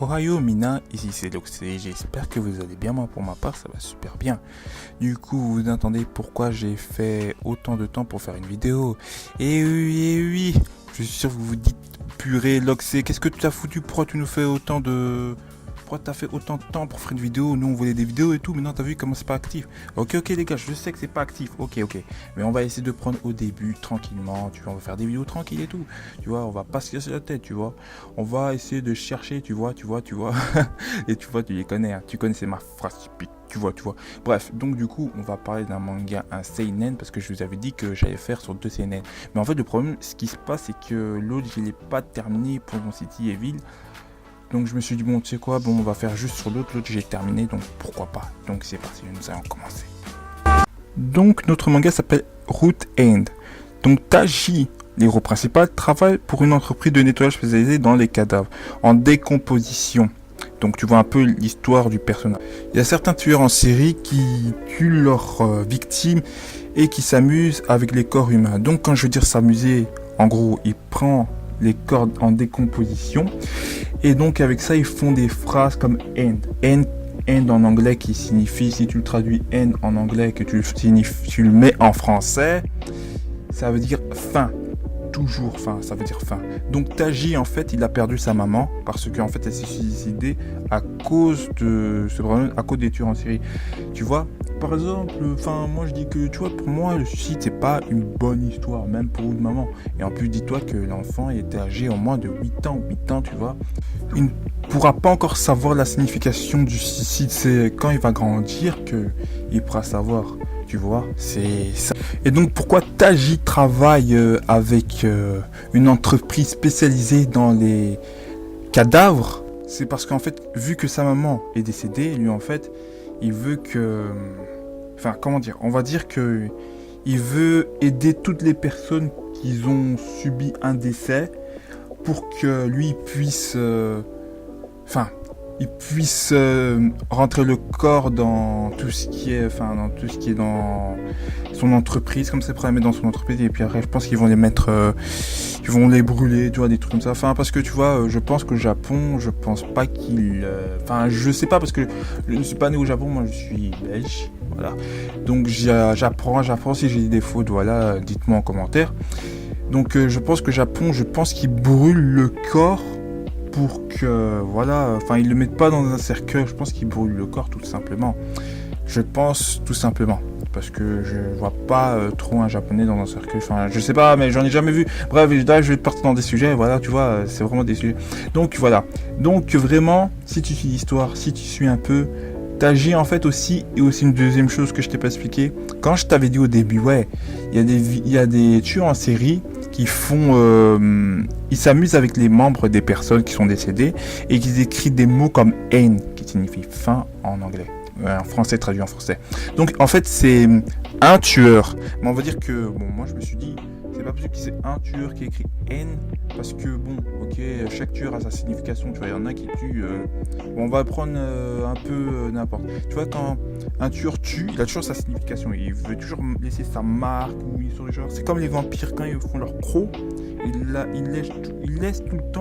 Ohio Mina, ici c'est Loxé, j'espère que vous allez bien, moi pour ma part ça va super bien. Du coup vous vous attendez pourquoi j'ai fait autant de temps pour faire une vidéo. Et oui, je suis sûr que vous vous dites purée Loxé, qu'est-ce que tu as foutu, pourquoi tu nous fais autant de... Pourquoi t'as fait autant de temps pour faire une vidéo? Nous on voulait des vidéos et tout, mais non t'as vu comment c'est pas actif. Ok les gars, je sais que c'est pas actif, ok. Mais on va essayer de prendre au début tranquillement, tu vois, on va faire des vidéos tranquilles et tout. Tu vois, on va pas se casser la tête, tu vois. On va essayer de chercher, tu vois. Et tu vois, tu les connais, hein. Tu connaissais ma phrase typique, tu vois. Bref, donc du coup, on va parler d'un manga, un seinen, parce que je vous avais dit que j'allais faire sur 2 seinen. Mais en fait le problème, ce qui se passe, c'est que l'autre, je l'ai pas terminé pour mon City Evil. Donc je me suis dit bon tu sais quoi, bon on va faire juste sur l'autre j'ai terminé, donc pourquoi pas. Donc c'est parti, nous allons commencer. Donc notre manga s'appelle Root End. Donc Taji, l'héros principal, travaille pour une entreprise de nettoyage spécialisée dans les cadavres, en décomposition. Donc tu vois un peu l'histoire du personnage. Il y a certains tueurs en série qui tuent leurs victimes et qui s'amusent avec les corps humains. Donc quand je veux dire s'amuser, en gros il prend les corps en décomposition et donc avec ça ils font des phrases comme end en anglais qui signifie, si tu le traduis end en anglais que tu le mets en français, ça veut dire fin, toujours fin, ça veut dire fin. Donc Taji en fait il a perdu sa maman parce qu'en fait elle s'est suicidée à cause de ce problème, à cause des tueurs en série, tu vois. Par exemple, moi je dis que tu vois, pour moi le suicide c'est pas une bonne histoire, même pour une maman. Et en plus dis-toi que l'enfant était âgé au moins de 8 ans, tu vois. Il ne pourra pas encore savoir la signification du suicide, c'est quand il va grandir que il pourra savoir, tu vois, c'est ça. Et donc pourquoi Taji travaille avec une entreprise spécialisée dans les cadavres, c'est parce qu'en fait, vu que sa maman est décédée, lui en fait, il veut que... Enfin, comment dire? On va dire que il veut aider toutes les personnes qui ont subi un décès pour que lui puisse... il puisse rentrer le corps dans tout ce qui est... dans tout ce qui est dans son entreprise, comme c'est prêt à mettre dans son entreprise. Et puis après, je pense qu'ils vont les mettre... ils vont les brûler, tu vois, des trucs comme ça. Parce que tu vois, je pense que le Japon, je pense pas qu'il... je sais pas, parce que je ne suis pas né au Japon, moi je suis belge, voilà. Donc j'apprends, si j'ai des fautes, voilà, dites-moi en commentaire. Donc je pense que Japon, qu'ils brûlent le corps pour que, voilà, ils le mettent pas dans un cercueil, je pense qu'ils brûlent le corps tout simplement. Je pense tout simplement. Parce que je vois pas trop un japonais dans un cercueil, je sais pas, mais j'en ai jamais vu. Bref, je vais partir dans des sujets, voilà, tu vois, c'est vraiment des sujets. Donc voilà, donc vraiment, si tu suis l'histoire, si tu suis un peu, Taji en fait aussi, et aussi une deuxième chose que je t'ai pas expliqué, quand je t'avais dit au début, ouais, il y a des tueurs en série qui font, ils s'amusent avec les membres des personnes qui sont décédées, et qui écrivent des mots comme end, qui signifie fin en anglais. En français, traduit en français. Donc en fait c'est un tueur, mais on va dire que bon, moi je me suis dit c'est pas possible que c'est un tueur qui écrit N, parce que bon, ok, chaque tueur a sa signification, tu vois, il y en a qui tuent, on va prendre un peu n'importe, tu vois, quand un tueur tue, il a toujours sa signification, il veut toujours laisser sa marque, ou sur les genres, c'est comme les vampires quand ils font leur croc, il laisse tout le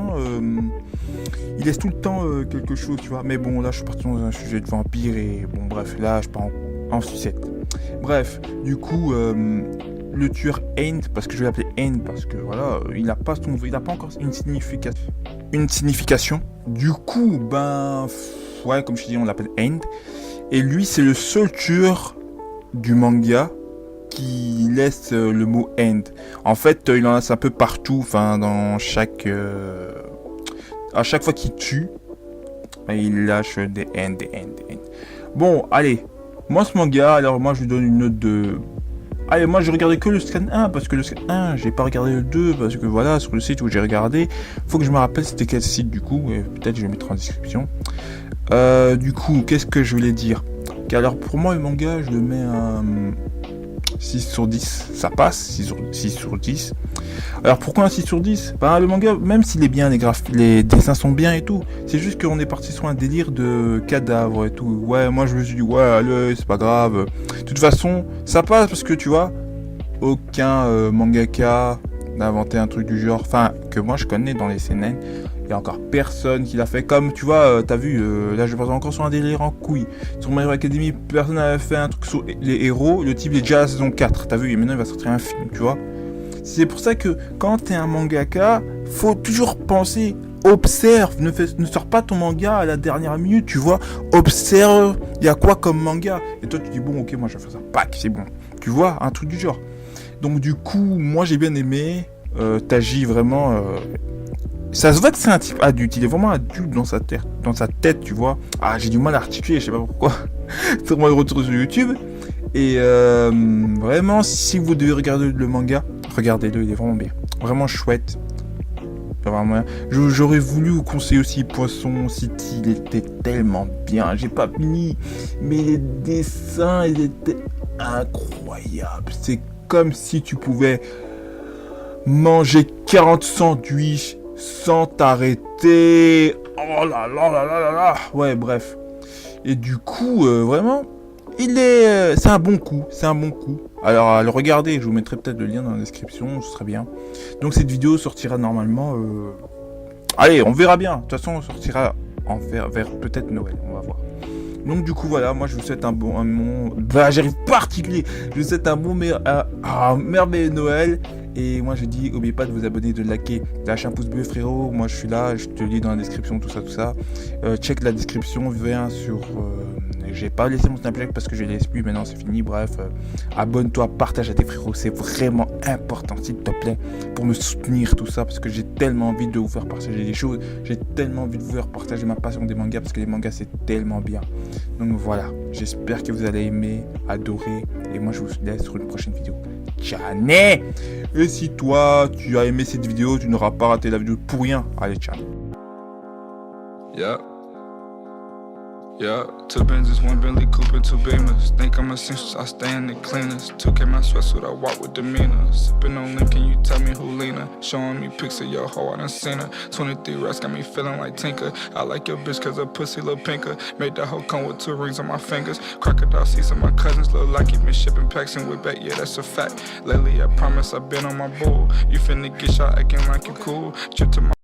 temps quelque chose, tu vois. Mais bon, là je suis parti dans un sujet de vampire et bon, bref, là je pars en sucette. Bref, du coup, le tueur End, parce que je vais l'appeler End, parce que voilà, il n'a pas encore une signification. Du coup, ouais, comme je dis, on l'appelle End. Et lui, c'est le seul tueur du manga qui laisse le mot End. En fait, il en laisse un peu partout, dans chaque... à chaque fois qu'il tue, il lâche des end. Bon, allez. Moi, ce manga, alors moi, je lui donne une note de... Allez, moi, je regardais que le scan 1, parce que le scan 1, j'ai pas regardé le 2, parce que voilà, sur le site où j'ai regardé, faut que je me rappelle c'était quel site, du coup, et peut-être je vais mettre en description. Du coup, qu'est-ce que je voulais dire? Alors, pour moi, le manga, je le mets un 6 sur 10, ça passe, 6 sur 10. Alors pourquoi un 6 sur 10? Le manga, même s'il est bien, les dessins sont bien et tout, c'est juste qu'on est parti sur un délire de cadavres et tout. Ouais, moi je me suis dit, ouais, allez, c'est pas grave. De toute façon, ça passe parce que tu vois, aucun mangaka n'a inventé un truc du genre, que moi je connais dans les seinen, Il y a encore personne qui l'a fait. Comme tu vois, t'as vu, là je pense encore sur un délire en couille. Sur My Hero Academy, personne n'avait fait un truc sur les héros. Le type est déjà à la saison 4. T'as vu, et maintenant il va sortir un film, tu vois. C'est pour ça que quand t'es un mangaka, faut toujours penser, observe, ne sors pas ton manga à la dernière minute, tu vois. Observe, il y a quoi comme manga. Et toi tu dis bon ok, moi je vais faire ça, pack, c'est bon. Tu vois, un truc du genre. Donc du coup, moi j'ai bien aimé. T'agis vraiment. Ça se voit que c'est un type adulte. Il est vraiment adulte dans sa tête, tu vois. Ah, j'ai du mal à articuler, je sais pas pourquoi. C'est vraiment le retour sur YouTube. Et vraiment, si vous devez regarder le manga, regardez-le, il est vraiment bien. Vraiment chouette. Vraiment, j'aurais voulu vous conseiller aussi Poisson City, il était tellement bien. J'ai pas fini, mais les dessins, ils étaient incroyables. C'est comme si tu pouvais manger 40 sandwichs sans t'arrêter. Oh là là là là là là. Ouais, bref. Et du coup, vraiment, c'est un bon coup. C'est un bon coup. Alors, à le regarder, je vous mettrai peut-être le lien dans la description, ce serait bien. Donc, cette vidéo sortira normalement. Allez, on verra bien. De toute façon, on sortira vers peut-être Noël. On va voir. Donc, du coup, voilà. Moi, je vous souhaite j'arrive pas à articuler. Je vous souhaite un bon merveilleux Noël. Et moi je dis, n'oubliez pas de vous abonner, de liker, lâcher un pouce bleu frérot, moi je suis là, je te lis dans la description, tout ça. Check la description, viens sur... j'ai pas laissé mon Snapchat parce que je laisse plus, maintenant c'est fini, bref. Abonne-toi, partage à tes frérots, c'est vraiment important s'il te plaît, pour me soutenir tout ça, parce que j'ai tellement envie de vous faire partager des choses, j'ai tellement envie de vous faire partager ma passion des mangas, parce que les mangas c'est tellement bien. Donc voilà, j'espère que vous allez aimer, adorer, et moi je vous laisse sur une prochaine vidéo. Ciao. Et si toi, tu as aimé cette vidéo, tu n'auras pas raté la vidéo pour rien. Allez, ciao. Yeah. Yeah, 2 Benzes, 1 Bentley Cooper, 2 Beamers. Think I'm essential, I stay in the cleaners. 2K my sweatsuit, I walk with demeanor. Sipping on Lincoln, you tell me who Lena. Showing me pics of your hoe, I done seen her. 23 racks got me feeling like Tinker. I like your bitch cause her pussy look pinker. Made that hoe come with 2 rings on my fingers. Crocodile seats on my cousins look like you been shipping packs and with back, yeah that's a fact. Lately I promise I've been on my bull. You finna get shot acting like you cool. Trip to my